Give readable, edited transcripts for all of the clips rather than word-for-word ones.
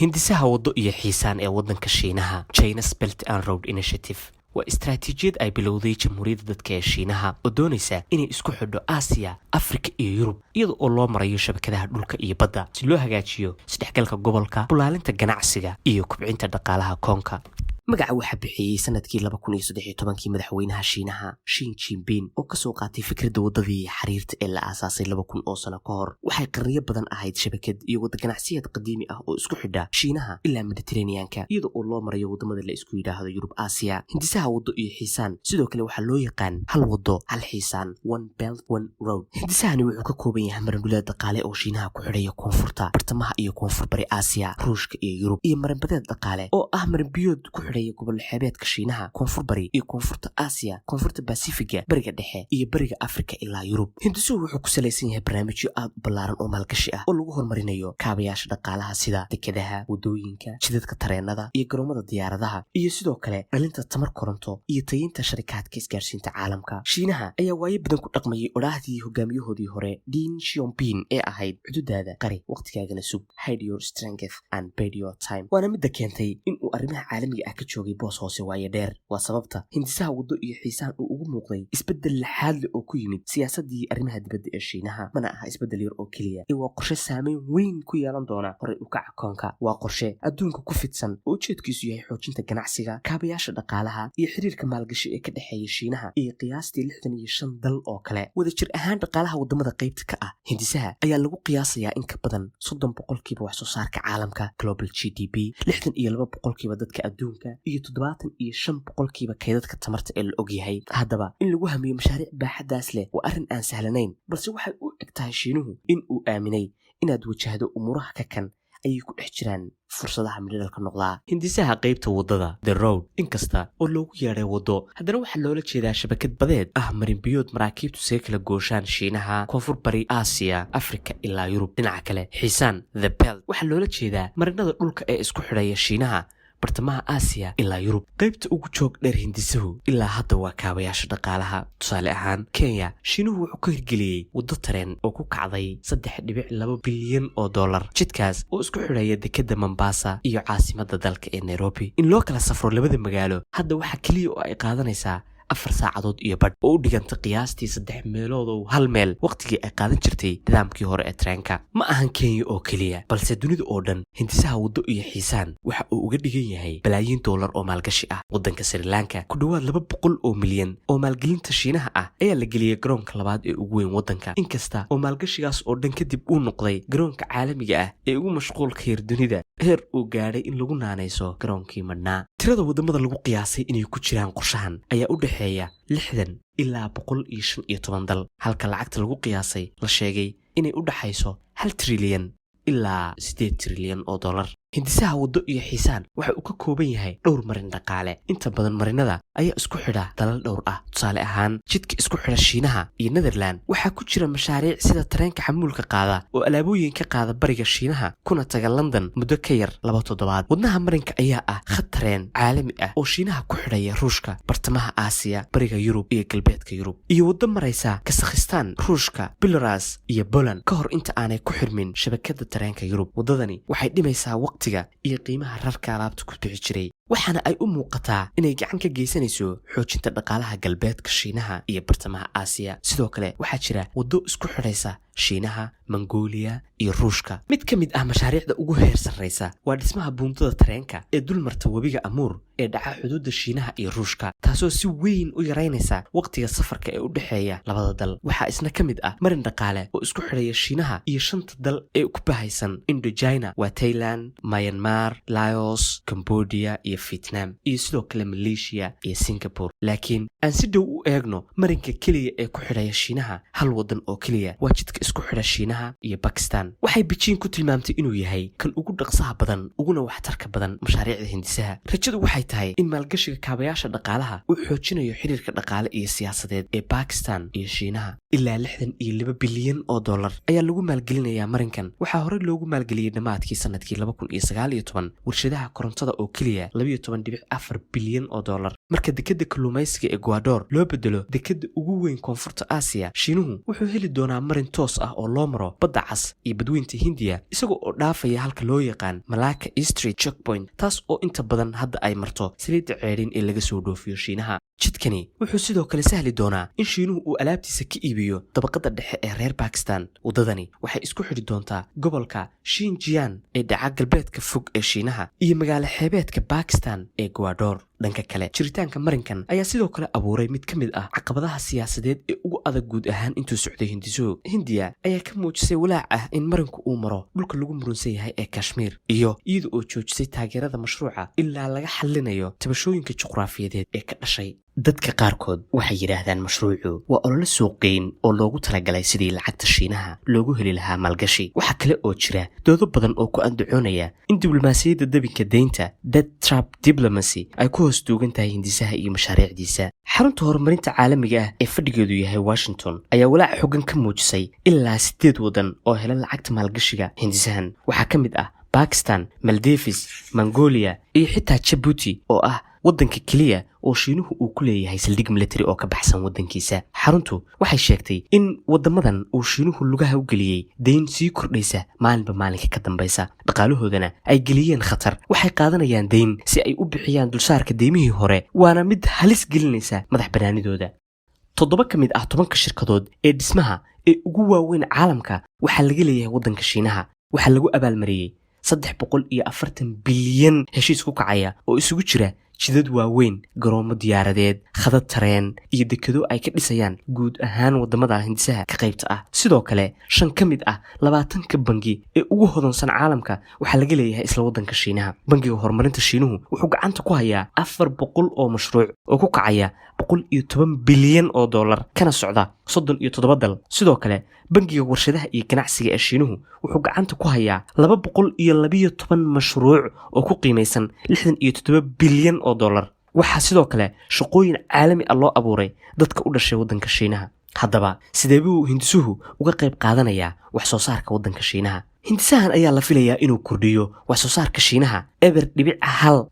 hindisaha wado iyo xiisaan ee wadanka Shiinaha China's Belt and Road Initiative waa istaraatiijiyad ay bilowday jamhuuriyadda dadka ee Shiinaha oo doonaysa inay isku xidho Aasiya, Afrika iyo Yurub iyadoo oo loo marayo shabakadaha dhulka iyo badda si loo hagaajiyo isdhexgalka gobolka, bulaalinta ganacsiga iyo kobcinta dhaqaalaha koonka. magaca waxa bixiyay sanadkii 2013 madaxweynaha Shiinaha Xi Jinping oo ka soo qaatay fikradda wadadii xiriirta ee la aasaasay 2000 oo sano ka hor. waxay qarniyo badan ahayd shabakad iyo wada ganacsiyad qadiimi ah oo isku xidha Shiinaha ilaa Mediterranean-ka iyadoo oo loo marayo wadamada la isku yiraahdo Yurub, Aasiya. hindisaha wado iyo xiisaan sidoo kale waxa loo yaqaan hal wado hal xiisaan, one belt one road. hindisahani wuxuu ka kooban yahay marinbileed dhaqaale oo Shiinaha ku xidhaya koonfurta, bartamaha iyo koonfur bari Aasiya, Ruushka iyo Yurub, iyo marinbileed dhaqaale oo ah marinbiyood ku xidhaya gobol xeebeedka Shiinaha, koonfur bari iyo koonfurta Aasiya, koonfurta Basifiga, bariga dhexe iyo bariga Afrika ilaa Yurub. hindisuhu wuxuu ku salaysan yahay barnaamijyo aad u ballaaran oo maalgashi ah oo lagu horumarinayo kaabayaasha dhaqaalaha sida dekedaha, wadooyinka, jidadka tareenada iyo garoomada diyaaradaha, iyo sidoo kale dhalinta tamar koronto iyo tayinta sharikaadka isgaarsiinta caalamka. Shiinaha ayaa waayo badan ku dhaqmayay odhaahdii hogaamiyahoodii hore Deng Xiaoping ee ahayd xuduudaada qari waqtigaagana sug, hide your strength and bide your time. waana midda keentay in uu arrimaha caalamiga ah ka joogay boos hoose waaye dheer. waa sababta hindisaha wado iyo xiisaan uu ugu muuqday isbeddel laxaad leh oo ku yimid siyaasadii arrimaha dibadda ee Shiinaha. mana aha isbeddel yar oo keliya waa qorshe saameyn weyn ku yeelan doona horay u kaca koonka. waa qorshe adduunka ku fidsan oo ujeedkiisu yahay xoojinta ganacsiga, kaabayaasha dhaqaalaha iyo xiriirka maalgashi ee ka dhexeeya Shiinaha iyo qiyaastii 65 dal oo kale. wadajir ahaan dhaqaalaha wadamada qaybta ka ah hindisaha ayaa lagu qiyaasayaa in ka badan 30% wax soo saarka caalamka global GDP, 62% dadka adduunka iyo 75% kaydadka tamarta ee la ogyahay. haddaba in lagu hamiyo mashaariic baaxaddaas leh waa arrin aan sahlanayn, balse waxay u egtahay Shiinuhu in uu aaminay inaad wajahdo umuuraha ka kan ayay ku dhex jiraan fursadaha midhalka noqdaa. hindisaha qaybta wadada the road inkasta oo loogu yeedhay wado, haddana waxaa loola jeedaa shabakad badeed ah marinbiyood maraakiibtu see kala gooshaan Shiinaha, koonfur bari Aasiya, Afrika ilaa Yurub. dhinaca kale xiisaan the belt waxaa loola jeedaa marinada dhulka ee isku xidhaya Shiinaha, bartamaha Aasiya ilaa Yurub. qaybta ugu joog dheer hindisuhu ilaa hadda waa kaabayaasha dhaqaalaha. tusaale ahaan Kenya, Shiinuhu wuxuu ka hirgeliyey wado tareen oo ku kacday 3.2 bilyan oo dollar. jidkaas oo isku xidhaya dekedda Mombasa iyo caasimadda dalka ee Nairobi. in loo kala safro labada magaalo hadda waxa kaliya oo ay qaadanaysaa 4 saacadood iyo badh oo u dhiganta qiyaastii 3 meelood oo hal meel waqtigii ay qaadan jirtay nidaamkii hore ee tareenka. ma ahan Kenya oo keliya, balse dunida oo dhan hindisaha wado iyo xiisaan waxa uu uga dhigan yahay balaayiin dollar oo maalgashi ah. wadanka Sri Lanka ku dhawaad 200 oo milyan oo maalgelinta Shiinaha ah ayaa la geliyay garoonka labaad ee ugu weyn wadanka, inkasta oo maalgashigaas oo dhan kadib uu noqday garoonka caalamiga ah ee ugu mashquulka yar dunida, heer uu gaadhay in lagu naanayso garoonkii madhnaa. tirada wadamada lagu qiyaasay inay ku jiraan qorshahan ayaa u dhexeeya 60 ilaa 115 dal, halka lacagta lagu qiyaasay la sheegay inay u dhaxayso 1 trilyan ilaa 8 trilyan oo dollar. hindisaha wado iyo xiisaan waxa uu ka kooban yahay dhowr marin dhaqaale. inta badan marinada ayaa isku xidha dalal dhowr ah. tusaale ahaan jidka isku xidha Shiinaha iyo Netherland waxaa ku jira mashaariic sida tareenka xamuulka qaada oo alaabooyin ka qaada bariga Shiinaha kuna taga London muddo ka yar 2 toddobaad. wadnaha marinka ayaa ah khad tareen caalami ah oo Shiinaha ku xidhaya Ruushka, bartamaha Aasiya, bariga Yurub iyo galbeedka Yurub, iyo wado maraysa Kazakhstan, Ruushka, Belarus iyo Poland ka hor inta aanay ku xirmin shabakadda tareenka Yurub. wadadani waxay dhimaysaa iyo qiimaha rarka alaabta ku bixi jiray, waxaana ay u muuqataa inay gacan ka geysanayso xoojinta dhaqaalaha galbeedka Shiinaha iyo bartamaha Aasiya. sidoo kale waxaa jira wado isku xidhaysa Shiinaha, Mongolia iyo Ruushka. mid ka mid ah mashaariicda ugu heer sarreysa waa dhismaha buundada tareenka ee dulmarta webiga Amuur ee dhaca xuduudda Shiinaha iyo Ruushka, taasoo si weyn u yareynaysa waqtiga safarka ee u dhexeeya labada dal. waxaa isna ka mid ah marin dhaqaale oo isku xidhaya Shiinaha iyo 5 dal ee ku bahaysan Indochina, waa Thailand, Myanmar, Laos, Cambodia iyo Vietnam, iyo sidoo kale Malaysia iyo Singapore. laakiin aan si dhow u eegno marinka keliya ee ku xidhaya Shiinaha hal wadan oo keliya waa jidka isku xidha Shiinaha iyo Pakistan. waxay Beijing ku tilmaamtay inuu yahay kan ugu dhaqsaha badan uguna waxtarka badan mashaariicda hindisaha. rajadu waxay tahay in maalgashiga kaabayaasha dhaqaalaha uu xoojinayo xiriirka dhaqaale iyo siyaasadeed ee Pakistan iyo Shiinaha. ilaa 62 bilyan oo dollar ayaa lagu maalgelinayaa marinkan. waxaa hore loogu maalgeliyay dhamaadkii sanadkii 2019 warshadaha korontada oo keliya 12.4 bilyan oo dollar. marka dekedda kalluumaysiga ee Ecuador loo bedelo dekedda ugu weyn koonfurta Aasiya, Shiinuhu wuxuu heli doonaa marin toos toos ah oo loo maro badda cas iyo badweynta Hindiya isagoo oo dhaafaya halka loo yaqaan Malacca Strait Checkpoint taas oo inta badan hadda ay marto saliidda ceerin ee laga soo dhoofiyo Shiinaha. jidkani wuxuu sidoo kale sahli doonaa in Shiinuhu uu alaabtiisa ka iibiyo dabaqada dhexe ee reer Pakistan. Wadadani waxay isku xidhi doontaa gobolka Xinjiang ee dhaca galbeedka fog ee Shiinaha iyo magaalo xeebeedka Pakistan ee Gwador. dhanka kale jiritaanka marinkan ayaa sidoo kale abuuray mid ka mid ah caqabadaha siyaasadeed ee ugu adag guud ahaan intuu socday Hindiya ayaa ka muujisay walaac ah in marinku uu maro dhulka lagu murunsan yahay ee Kashmir iyada oo joojisay taageerada mashruuca ilaa laga xallinayo tabashooyinka juqraafiyadeed ee ka dhashay. dadka qaarkood waxay yiraahdaan mashruucu waa olole suuqgeyn oo loogu talagalay sidii lacagta Shiinaha loogu heli lahaa maalgashi. waxa kale oo jira doodo badan oo ku andacoonaya in diblomaasiyadda dabinka deynta debt trap diplomacy ay ku hoos duugan tahay hindisaha iyo mashaariicdiisa. xarunta horumarinta caalamiga ah ee fadhigeedu yahay Washington ayaa walaac xooggan ka muujisay ilaa 8 wadan oo hela lacagta maalgashiga hindisahan. waxaa ka mid ah Pakistan, Maldives, Mongolia iyo xitaa Djibouti oo ah waddanka kaliya oo Shiinuhu uu ku leeyahay saldhig military oo ka baxsan waddankiisa. xaruntu waxay sheegtay in wadamadan uu Shiinuhu lugaha u geliyay deyn sii kordhaysa maalinba maalinka ka dambaysa, dhaqaalahoodana ay geliyeen khatar. waxay qaadanayaan deyn si ay u bixiyaan dulsaarka deymihii hore, waana mid halis gelinaysa madax banaanidooda. 7 ka mid ah 10 shirkadood ee dhismaha ee ugu waaweyn caalamka waxaa laga leeyahay waddanka Shiinaha. waxaa lagu abaalmariyay 340 bilyan heshiis ku kacaya oo isugu jira jidad waaweyn, garoomo diyaaradeed, khadad tareen iyo dekedo ay ka dhisayaan guud ahaan wadamada hindisaha ka qaybta ah. sidoo kale 5 ka mid ah 20 bangi ee ugu hodansan caalamka waxaa laga leeyahay isla waddanka Shiinaha. bangiga horumarinta Shiinuhu wuxuu gacanta ku hayaa 400 oo mashruuc oo ku kacaya 110 bilyan oo dollar kana socda 37 dal. sidoo kale bangiga warshadaha iyo ganacsiga ee Shiinuhu wuxuu gacanta ku hayaa 212 mashruuc oo ku qiimaysan 67 bilyan oo dollar. waxaa sidoo kale shaqooyin caalami ah loo abuuray dadka u dhashay waddanka Shiinaha. haddaba sidee buu hindisuhu uga qayb qaadanayaa wax soo saarka waddanka Shiinaha? hindisahan ayaa la filayaa inuu kordhiyo wax soo saarka Shiinaha eber dhibic 1%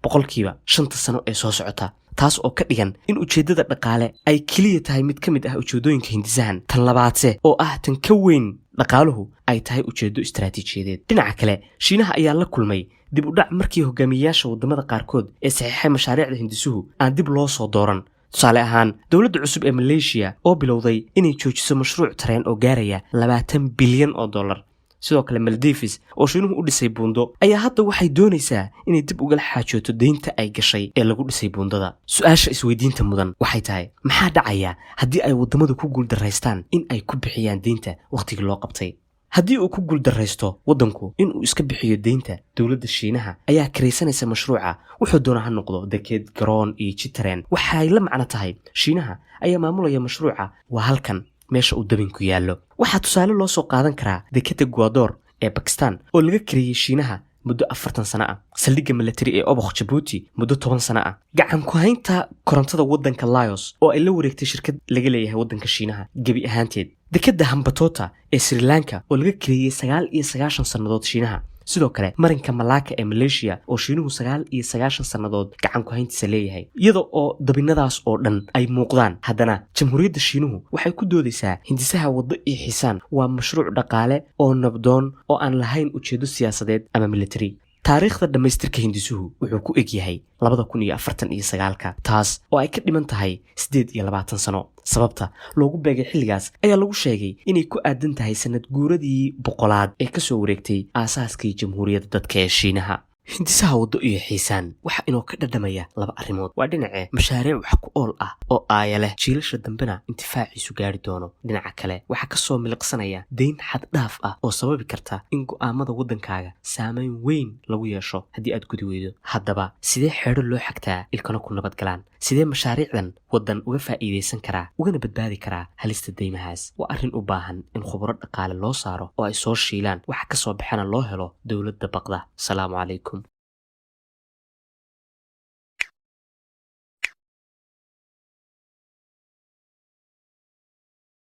5 sano ee soo socota, taas oo ka dhigan in ujeedada dhaqaale ay kaliya tahay mid ka mid ah ujeedooyinka hindisahan. tan labaadse oo ah tan ka weyn dhaqaaluhu ay tahay ujeedo istiraatiijiyadeed. dhinaca kale Shiinaha ayaa la kulmay dib u dhac markii hogaamiyayaasha wadamada qaarkood ee saxiixay mashaariicda hindisuhu aan dib loo soo dooran. tusaale ahaan dowladda cusub ee Malaysia oo bilowday inay joojiso mashruuc tareen oo gaaraya 20 bilyan oo dollar. sidoo kale Maldives oo Shiinuhu u dhisay buundo ayaa hadda waxay doonaysaa inay dib uga xaajooto deynta ay gashay ee lagu dhisay buundada. su'aasha isweydiinta mudan waxay tahay maxaa dhacaya haddii ay wadamadu ku guuldareystaan in ay ku bixiyaan deynta waqtigii loo qabtay? haddii uu ku guuldareysto waddanku in uu iska bixiyo deynta, dowladda Shiinaha ayaa karaysanaysa mashruuca wuxuu doona ha noqdo deked, garoon iyo jid tareen. waxay la macno tahay Shiinaha ayaa maamulaya mashruuca waa halkan meesha uu dabinku yaallo. waxaa tusaale loo soo qaadan karaa dekeda Gwador ee Pakistan oo laga kariyay Shiinaha muddo 40 sano ah, saldhigga military ee Obokh Djibouti muddo 10 sano ah, gacan ku haynta korontada waddanka Laos oo ay la wareegtay shirkad laga leeyahay waddanka Shiinaha gebi ahaanteed, dekeda Hambantota ee Sri Lanka oo laga kariyay 99 sannadood Shiinaha. sidoo kale marinka Malacca ee Malaysia oo Shiinuhu 99 sannadood gacan ku hayntiisa leeyahay. iyada oo dabinadaas oo dhan ay muuqdaan, haddana jamhuuriyadda Shiinuhu waxay ku doodaysaa hindisaha waddo iyo xiisaan waa mashruuc dhaqaale oo nabdoon oo aan lahayn ujeedo siyaasadeed ama military. taariikhda dhamaystirka hindisuhu wuxuu ku eg yahay 2049 taas oo ay ka dhiman tahay 28 sano. sababta loogu beegay xilligaas ayaa lagu sheegay inay ku aadan tahay sanad guuradii 100aad ee ka soo wareegtay aasaaskii jamhuuriyadda dadka ee Shiinaha. hindisaha waddo iyo xiisaan waxa inoo ka dhadhamaya 2 arrimood. waa dhinaca mashaariic wax ku ool ah oo aaya leh jiilasha dambena intifaaciisu gaari doono. dhinaca kale waxa ka soo miliqsanaya deyn xad dhaaf ah oo sababi karta in go'aamada waddankaaga saameyn weyn lagu yeesho haddii aad gudi weydo. haddaba sidee xeedho loo xagtaa ilkana ku nabad galaan? sidee mashaariicdan waddan uga faa'iidaysan karaa ugana badbaadi karaa halista deymahaas? waa arrin u baahan in khubaro dhaqaale loo saaro oo ay soo shiilaan waxa ka soo baxana loo helo dowladda baqda. salaamu calaykum.